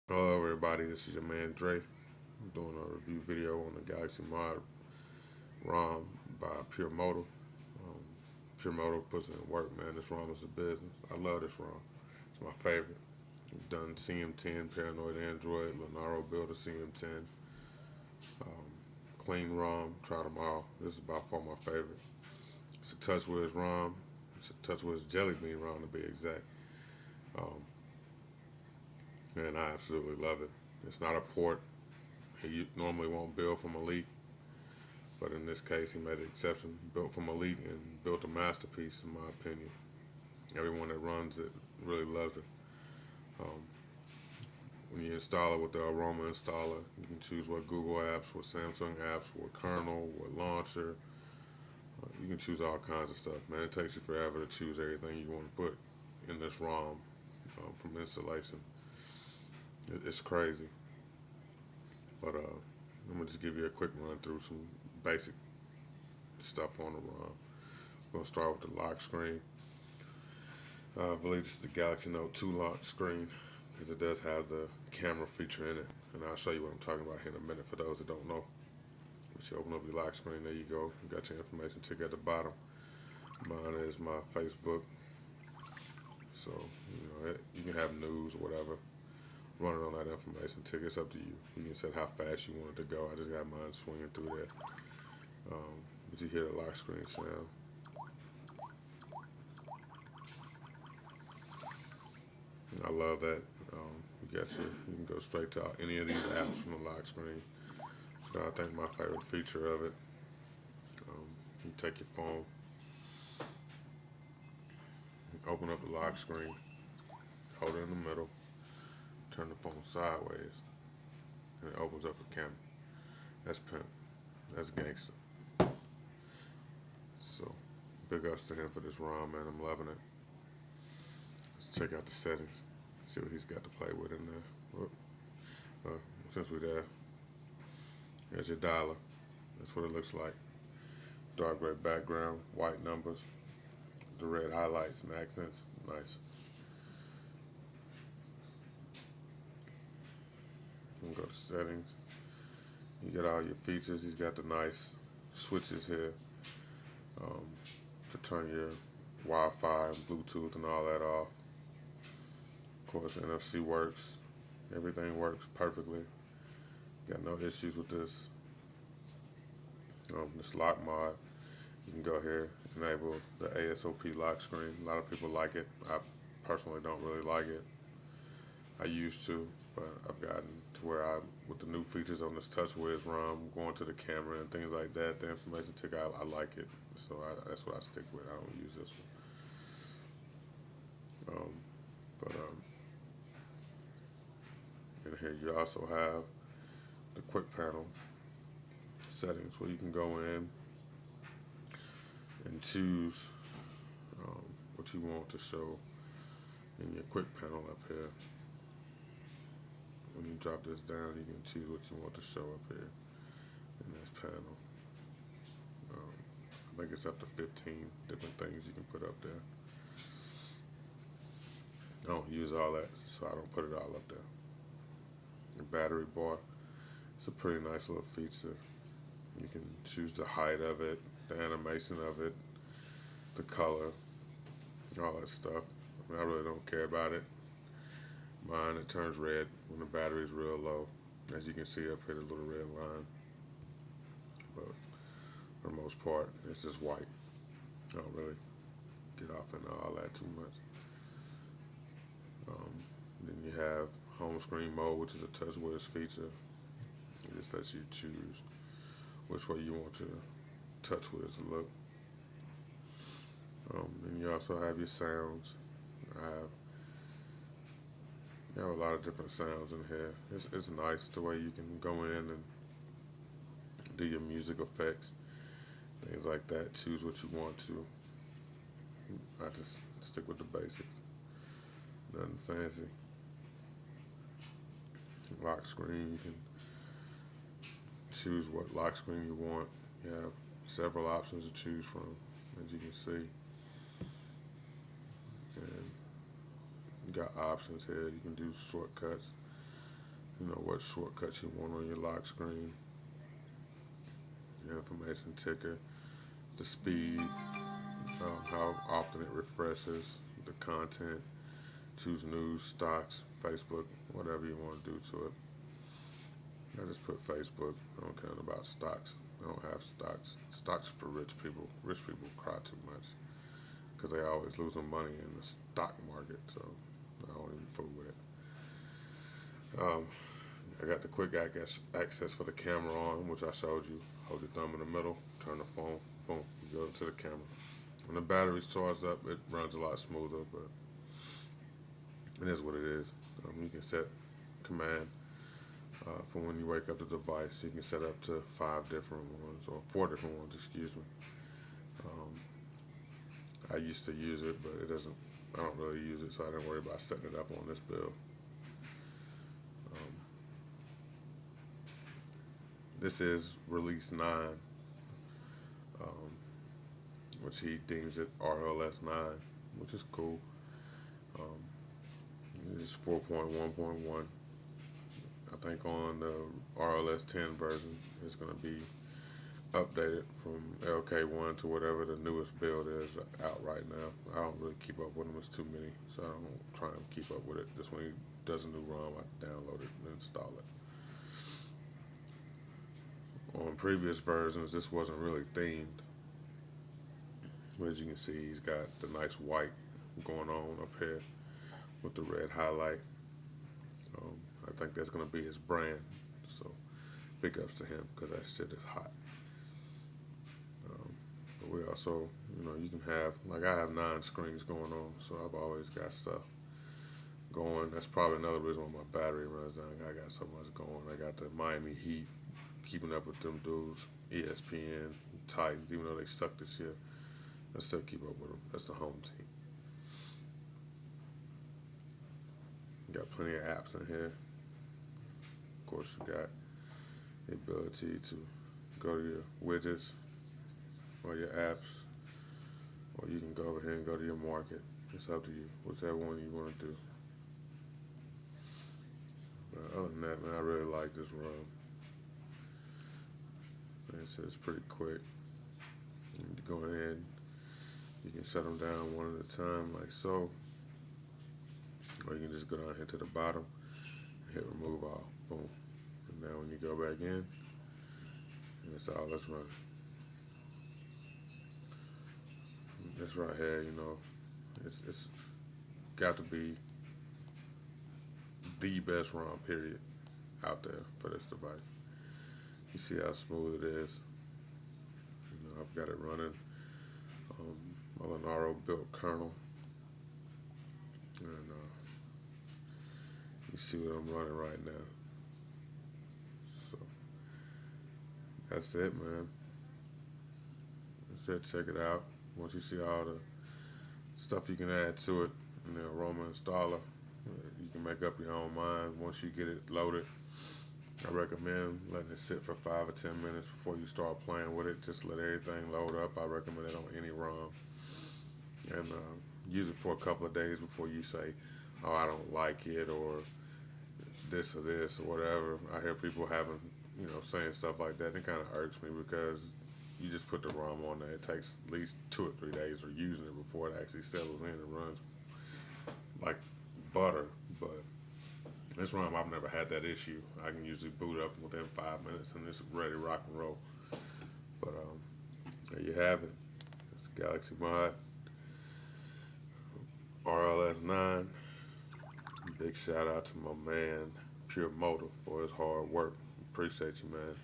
Hello everybody, this is your man Dre. I'm doing a review video on the Galaxy Mod ROM by Pure Moto. Um, Pure Moto puts in work, man. This ROM is a business. I love this ROM. It's my favorite. I've done CM10, Paranoid Android, Lenaro Builder CM10, um, Clean ROM, tried them all. This is by far my favorite. It's a TouchWiz ROM. It's a TouchWiz Jelly Bean ROM to be exact. Um, and I absolutely love it. It's not a port. He normally won't build from Elite, but in this case, he made an exception. Built from Elite and built a masterpiece, in my opinion. Everyone that runs it really loves it. Um, when you install it with the Aroma installer, you can choose what Google apps, what Samsung apps, what kernel, what launcher. You can choose all kinds of stuff, man. It takes you forever to choose everything you want to put in this ROM from installation. It's crazy. But I'm going to just give you a quick run through some basic stuff on the ROM. I'm going to start with the lock screen. I believe this is the Galaxy Note 2 lock screen because it does have the camera feature in it. And I'll show you what I'm talking about here in a minute for those that don't know. Once you open up your lock screen, there you go. You got your information tick at the bottom. Mine is my Facebook. So, you can have news or whatever running on that information tick. It's up to you. You can set how fast you want it to go. I just got mine swinging through there. But you hear the lock screen sound. I love that. You can go straight to any of these apps from the lock screen. But I think my favorite feature of it, you take your phone, open up the lock screen, hold it in the middle, turn the phone sideways, and it opens up the camera. That's pimp. That's gangster. So, big ups to him for this ROM, man. I'm loving it. Let's check out the settings. See what he's got to play with in there. Since we're there, here's your dialer. That's what it looks like. Dark gray background, white numbers, the red highlights and accents. Nice. I'm gonna go to settings. You get all your features. He's got the nice switches here to turn your Wi-Fi and Bluetooth and all that off. Of course, NFC works. Everything works perfectly. Got no issues with this. This lock mod, you can go here, enable the ASOP lock screen. A lot of people like it. I personally don't really like it. I used to, but I've gotten to where with the new features on this TouchWiz ROM, going to the camera and things like that, the information tick, I like it. So that's what I stick with. I don't use this one. But in here you also have the quick panel settings where you can go in and choose what you want to show in your quick panel up here. When you drop this down, you can choose what you want to show up here in this panel. I think it's up to 15 different things you can put up there. I don't use all that, so I don't put it all up there. The battery bar, it's a pretty nice little feature. You can choose the height of it, the animation of it, the color, all that stuff. I mean, I really don't care about it. Mine, it turns red when the battery's real low. As you can see up here, the little red line. But for the most part, it's just white. I don't really get off into all that too much. Then you have home screen mode, which is a TouchWiz feature. It just lets you choose which way you want your TouchWiz to look. Then you also have your sounds. You have a lot of different sounds in here. It's nice the way you can go in and do your music effects, things like that. Choose what you want to. I just stick with the basics. Nothing fancy. Lock screen, you can choose what lock screen you want. You have several options to choose from, as you can see. And you got options here. You can do shortcuts. you know, what shortcuts you want on your lock screen, your information ticker, the speed, how often it refreshes, the content, choose news, stocks, Facebook, whatever you want to do to it. I just put Facebook. I don't care about stocks. I don't have stocks. Stocks for rich people. Rich people cry too much because they always losing money in the stock market. So I don't even fool with it. I got the quick access for the camera on, which I showed you. Hold your thumb in the middle, turn the phone, boom, you go to the camera. When the battery's charged up, it runs a lot smoother, but it is what it is. You can set command for when you wake up the device. You can set up to 5 different ones, or 4 different ones, excuse me. I used to use it, but I don't really use it, so I didn't worry about setting it up on this build. This is release 9, which he deems it RLS 9, which is cool. It's 4.1.1. I think on the RLS 10 version, it's going to be updated from LK1 to whatever the newest build is out right now. I don't really keep up with them. It's too many, so I don't try and keep up with it. Just when he does a new ROM, I download it and install it. On previous versions, this wasn't really themed. But as you can see, he's got the nice white going on up here with the red highlight. I think that's going to be his brand. So big ups to him because that shit is hot. But we also, you know, you can have, like I have 9 screens going on, so I've always got stuff going. That's probably another reason why my battery runs down. I got so much going. I got the Miami Heat, keeping up with them dudes, ESPN, Titans, even though they suck this year. I still keep up with them. That's the home team. You got plenty of apps in here. Of course, you got the ability to go to your widgets or your apps, or you can go over here and go to your market. It's up to you, whichever one you want to do. But other than that, man, I really like this run. It's pretty quick. You go ahead, you can shut them down one at a time, like so. Or you can just go down here to the bottom, hit remove all, boom. And now when you go back in, that's all that's running. This right here, you know, it's got to be the best ROM period out there for this device. You see how smooth it is. You know, I've got it running a Lenaro built kernel, and you see what I'm running right now. So that's it, man. That's it. Check it out. Once you see all the stuff you can add to it in the aroma installer, you can make up your own mind. Once you get it loaded, I recommend letting it sit for 5 or 10 minutes before you start playing with it. Just let everything load up. I recommend it on any ROM. And use it for a couple of days before you say, oh, I don't like it, or this or whatever. I hear people having, you know, saying stuff like that. And it kind of irks me because you just put the ROM on there. It takes at least 2 or 3 days of using it before it actually settles in and runs like butter. But this ROM, I've never had that issue. I can usually boot up within 5 minutes and it's ready to rock and roll. But there you have it. It's the Galaxy Mod RLS 9. Big shout out to my man Pure Motive for his hard work. Appreciate you, man.